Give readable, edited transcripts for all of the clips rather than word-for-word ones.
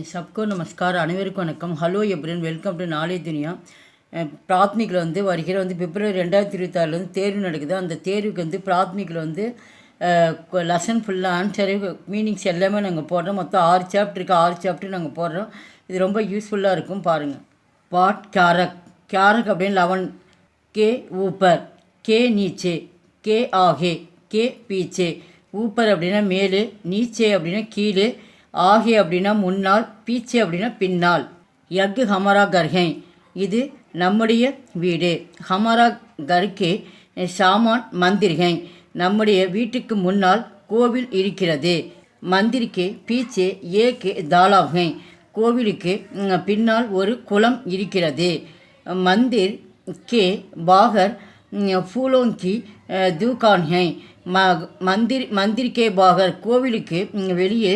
सबको नमस्कार அனைவருக்கும் வணக்கம். ஹலோ எப்ரின் வெல்கம் டு நாளை துனியா. பிராத்மிக்கில் வருகிற பிப்ரவரி 2026 தேர்வு நடக்குது. அந்த தேர்வுக்கு பிராத்மிக்கில் லெசன் ஃபுல்லாக ஆன்சரு மீனிங்ஸ் எல்லாமே நாங்கள் போடுறோம். மொத்தம் 6 சாப்டர் இருக்குது. 6 சாப்டர் நாங்கள் போடுறோம். இது ரொம்ப யூஸ்ஃபுல்லாக இருக்கும், பாருங்கள். பாட் கேரக் கேரக் அப்படின்னு 11 के ऊपर के नीचे के आगे के पीछे ऊपर அப்படின்னா மேலே, நீச்சே அப்படின்னா கீழே, ஆகே அப்படின்னா முன்னால், பீச்சே அப்படின்னா பின்னால். யக் ஹமாரா கர்ஹை இது நம்முடைய வீடு. ஹமாரா கர்கே சாமான் மந்திர்கை நம்முடைய வீட்டுக்கு முன்னால் கோவில் இருக்கிறது. மந்திர்கே பீச்சே ஏகே தாலாகை கோவிலுக்கு பின்னால் ஒரு குளம் இருக்கிறது. மந்திர் கே பாகர் फूलों की दुकान है. मंदिर के बाहर கோவிலுக்கு வெளியே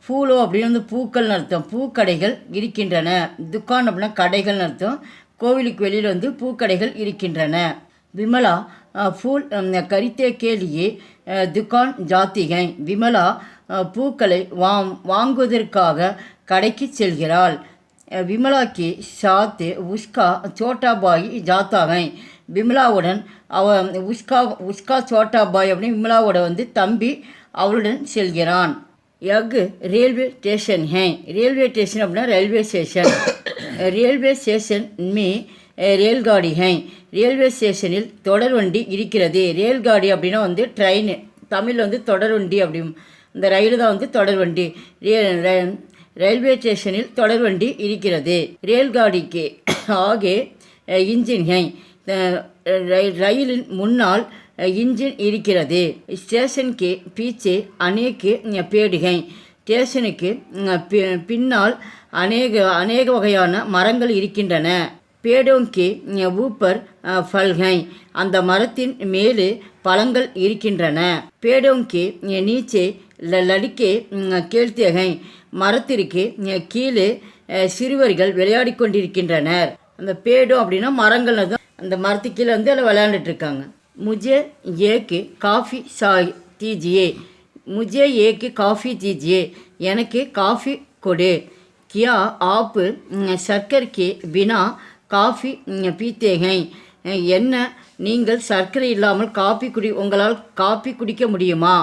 ஃபூலோ அப்படின்னு பூக்கள் அர்த்தம், பூக்கடைகள் இருக்கின்றன. துக்கான் அப்படின்னா கடைகள் அர்த்தம். கோவிலுக்கு வெளியில் பூக்கடைகள் இருக்கின்றன. விமலா ஃபூல் கரித்தே கேலியே துக்கான் ஜாத்திகை விமலா பூக்களை வாங்குவதற்காக கடைக்கு செல்கிறாள். விமலாக்கு சாத்து உஸ்கா சோட்டா பாய் ஜாத்தாகை விமலாவுடன் உஸ்கா சோட்டா பாய் அப்படின்னு விமலாவோட தம்பி அவளுடன் செல்கிறான். யக் ரயில்வே ஸ்டேஷன் ஹே ரயில்வே ஸ்டேஷன் அப்படின்னா ரயில்வே ஸ்டேஷன். ரயில்வே ஸ்டேஷன் மே ரயில்காடி ஹே ரயில்வே ஸ்டேஷனில் தொடர்வண்டி இருக்கிறது. ரயில்காடி அப்படின்னா ட்ரெயின், தமிழில் தொடர்வண்டி அப்படி. இந்த ரயில் தான் தொடர்வண்டி. ரயில்வே ஸ்டேஷனில் தொடர்வண்டி இருக்கிறது. ரயில்காடிக்கு ஆகே இன்ஜின் ஹை ரயிலின் முன்னால் இன்ஜின் இருக்கிறது. ஸ்டேஷனுக்கு பீச்சே அநேக பேடுகை ஸ்டேஷனுக்கு பின்னால் அநேக வகையான மரங்கள் இருக்கின்றன. பேடோங்கே ஊப்பர் ஃபல்கை அந்த மரத்தின் மேலே பழங்கள் இருக்கின்றன. பேடோங்கே நீச்சே லடிக்கே கேழ்த்தேகை மரத்திற்கு கீழே சிறுவர்கள் விளையாடி கொண்டிருக்கின்றனர். அந்த பேடோ அப்படின்னா மரங்கள் தான். அந்த மரத்துக்கு கீழே அதில் விளையாண்டுட்ருக்காங்க. முஜே ஏக்கு காஃபி சாய் தீஜியே முஜே ஏக்கு காஃபி தீஜியே எனக்கு காஃபி கொடு. கியா ஆப்பு சர்க்கரைக்கு பினா காஃபி பீத்தேகை என்ன நீங்கள் சர்க்கரை இல்லாமல் உங்களால் காஃபி குடிக்க முடியுமா?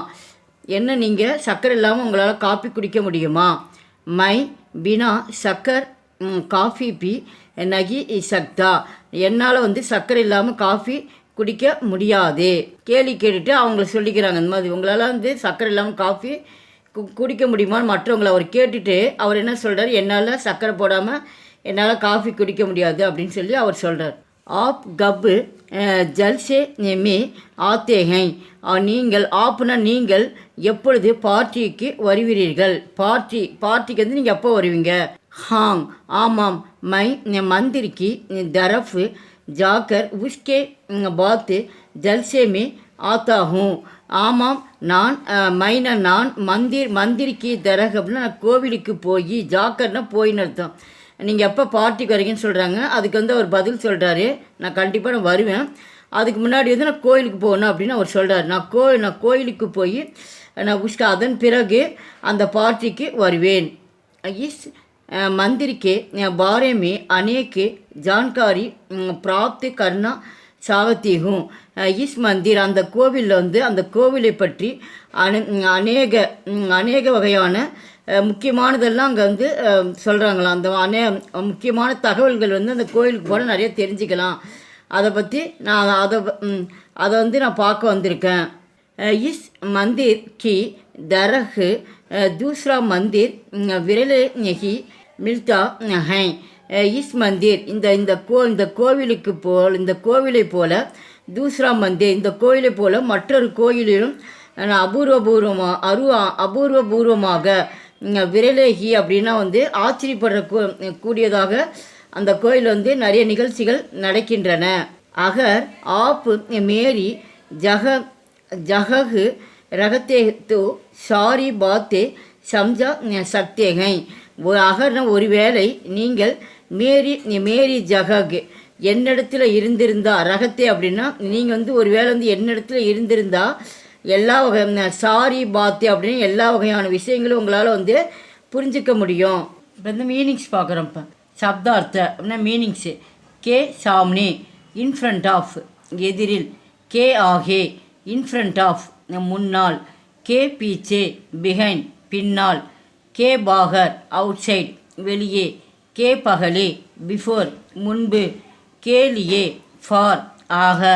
என்ன நீங்கள் சர்க்கரை இல்லாமல் உங்களால் காஃபி குடிக்க முடியுமா? மை பினா சக்கர் காஃபி பி நகி சக்தா என்னால் சர்க்கரை இல்லாமல் காஃபி குடிக்க முடியாது. கேள்வி கேட்டுட்டு அவங்கள சொல்லிக்கிறாங்க. இந்த மாதிரி உங்களால் சர்க்கரை இல்லாமல் காஃபி குடிக்க முடியுமான்னு மற்றவங்களை அவர் கேட்டுட்டு அவர் என்ன சொல்கிறார், என்னால் சர்க்கரை போடாமல் என்னால் காஃபி குடிக்க முடியாது அப்படின்னு சொல்லி அவர் சொல்கிறார். ஆப் கப்பு ஜல்சே மே ஆத்தேகை நீங்கள் ஆப்னா நீங்கள் எப்பொழுது பார்ட்டிக்கு வருவீர்கள்? பார்ட்டிக்கு நீங்கள் எப்போ வருவீங்க? ஹாங் ஆமாம். மை மந்திரிக்கு தரஃப் ஜாக்கர் உஸ்கே பாத்து ஜல்சே மே ஆத்தா ஹூம் ஆமாம் நான் நான் மந்திரிக்கு தரக் அப்படின்னா நான் கோவிலுக்கு போய், ஜாக்கர்னா போயின்னு அர்த்தம். நீங்கள் எப்போ பார்ட்டிக்கு வரீங்கன்னு சொல்கிறாங்க. அதுக்கு அவர் பதில் சொல்கிறாரு, நான் கண்டிப்பாக நான் வருவேன். அதுக்கு முன்னாடி நான் கோயிலுக்கு போகணும் அப்படின்னு அவர் சொல்கிறார். நான் கோயிலுக்கு போய் நான் அதன் பிறகு அந்த பார்ட்டிக்கு வருவேன். இஸ் मंदिर के बारे में अनेक जानकारी प्राप्त करना चाहती हूँ. इस मंदिर அந்த கோவில் அந்த கோவிலை பற்றி அநேக வகையான முக்கியமானதெல்லாம் அங்கே சொல்கிறாங்களாம். அந்த முக்கியமான தகவல்கள் அந்த கோவிலுக்கு போனால் நிறைய தெரிஞ்சுக்கலாம். அதை பற்றி நான் அதை நான் பார்க்க வந்திருக்கேன். இஸ் மந்திர் கி தரஹ் दूसरा मंदिर விரலே நெகி மில்தா ஹை இஸ் மந்திர் இந்த கோவிலை போல தூஸ்ரா மந்திர் இந்த கோவிலை போல மற்றொரு கோயிலிலும் அபூர்வபூர்வமாக விரலேகி அப்படின்னா கூடியதாக அந்த கோயில் நிறைய நிகழ்ச்சிகள் நடக்கின்றன. அகர் ஆப் மேரி ஜஹகு ரகத்தே தோ சாரி பாத்தே சம்ஜா சக்தேகை அகர்னா ஒருவேளை நீங்கள் மேரி ஜஹக் என்னிடத்தில் இருந்திருந்தா, ரகத்தே அப்படின்னா நீங்கள் ஒருவேளை என்னிடத்தில் இருந்திருந்தா எல்லா வகை சாரி பாத்தே அப்படின்னு எல்லா வகையான விஷயங்களும் உங்களால் புரிஞ்சிக்க முடியும். இப்போ வந்து மீனிங்ஸ் பார்க்குறோம். இப்போ சப்தார்த்த அப்படின்னா மீனிங்ஸு. கே சாம்னே இன்ஃப்ரண்ட் ஆஃப் எதிரில், கே ஆகே இன்ஃப்ரண்ட் ஆஃப் முன்னால், கே பீச்சே பிஹைண்ட் பின்னால், கே பாகர் அவுட் சைட் வெளியே, கே பகலே பிஃபோர் முன்பு, கே லியே ஃபார் ஆக,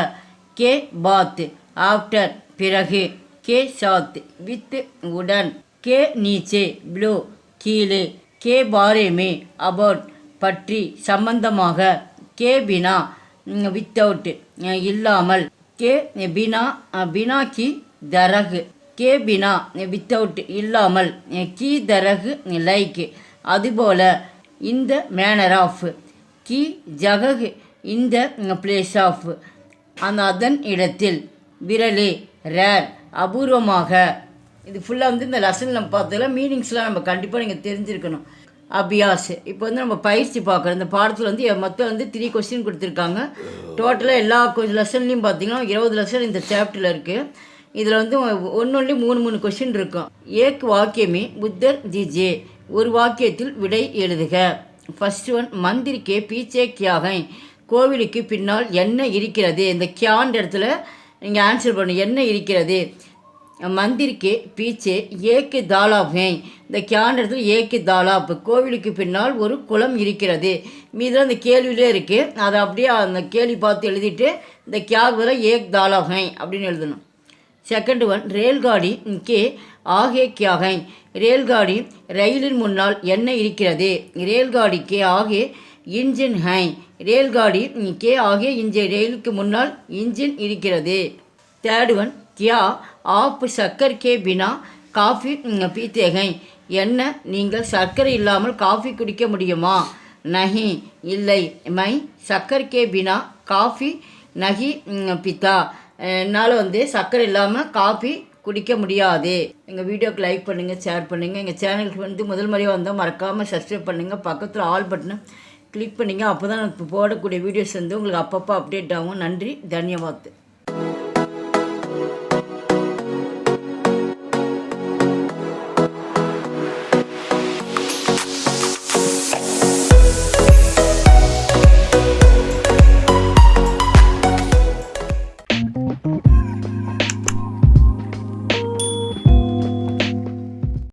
கே பாத் ஆஃப்டர் பிறகு, கே சாத் வித் உடன், கே நீச்சே ப்ளோ கீழே, கே பாரேமே அபவுட் பற்றி சம்பந்தமாக, கே பினா வித்தவுட் இல்லாமல், கே பினா பினா கி தரகு, கே பினா வித்தவுட் இல்லாமல், கி தரகு லைக் அதுபோல, இந்த மேனர் ஆஃப், கி ஜகக் இந்த பிளேஸ் ஆஃப் அந்த அதன் இடத்தில், விரலே ரேர் அபூர்வமாக. இது ஃபுல்லாக வந்து இந்த லெசன் நம்ம பார்த்ததில் மீனிங்ஸ்லாம் நம்ம கண்டிப்பாக நீங்கள் தெரிஞ்சிருக்கணும். அபியாஸ் இப்போ வந்து நம்ம பயிற்சி பார்க்குறோம். இந்த பாடத்தில் வந்து மொத்தம் வந்து 3 கொஸ்டின் கொடுத்துருக்காங்க. டோட்டலாக எல்லா லெசன்லேயும் பார்த்தீங்கன்னா 20 லெசன் இந்த சாப்டரில் இருக்குது. இதில் வந்து ஒன்று 3 கொஸ்டின் இருக்கும். ஏக் வாக்கியமே புத்தர் ஜிஜே ஒரு வாக்கியத்தில் விடை எழுதுக. ஃபர்ஸ்ட் ஒன், மந்திர் கே பீச்சே கியாகை கோவிலுக்கு பின்னால் என்ன இருக்கிறது. இந்த கியான்ற இடத்துல நீங்கள் ஆன்சர் பண்ணணும், என்ன இருக்கிறது. மந்திர் கே பீச்சே ஏக்கு தாலாப் ஹை, இந்த கியான்ற இடத்துல ஏக்கு தாலாப் கோவிலுக்கு பின்னால் ஒரு குளம் இருக்கிறது. மீதில் அந்த கேள்வியிலே இருக்குது, அதை அப்படியே அந்த கேள்வி பார்த்து எழுதிட்டு இந்த கியாக் வர ஏக் தாலாப் ஹை அப்படின்னு எழுதணும். செகண்ட் ஒன், ரேல்காடி கே ஆகே கியாகை ரேல்காடி ரயிலின் முன்னால் என்ன இருக்கிறது. ரேல்காடி கே ஆகே இன்ஜின் ஹை ரேல்காடி கே ஆகே இன்ஜின் ரயிலுக்கு முன்னால் இன்ஜின் இருக்கிறது. தேர்ட் ஒன், கியா ஆப் சக்கர் கே பினா காஃபி பீத்தே ஹை என்ன நீங்கள் சர்க்கரை இல்லாமல் காஃபி குடிக்க முடியுமா. நஹி இல்லை, மை சக்கர் கே பினா காஃபி நஹி பித்தா என்னால் வந்து சர்க்கரை இல்லாமல் காஃபி குடிக்க முடியாது. எங்கள் வீடியோக்கு லைக் பண்ணுங்கள், ஷேர் பண்ணுங்கள். எங்கள் சேனலுக்கு வந்து முதல் முறையாக வந்தால் மறக்காமல் சப்ஸ்கிரைப் பண்ணுங்கள். பக்கத்தில் ஆல் பட்டனை கிளிக் பண்ணிங்க. அப்போ தான் நான் போடக்கூடிய வீடியோஸ் வந்து உங்களுக்கு அப்பப்போ அப்டேட் ஆகும். நன்றி, தன்யவாத்.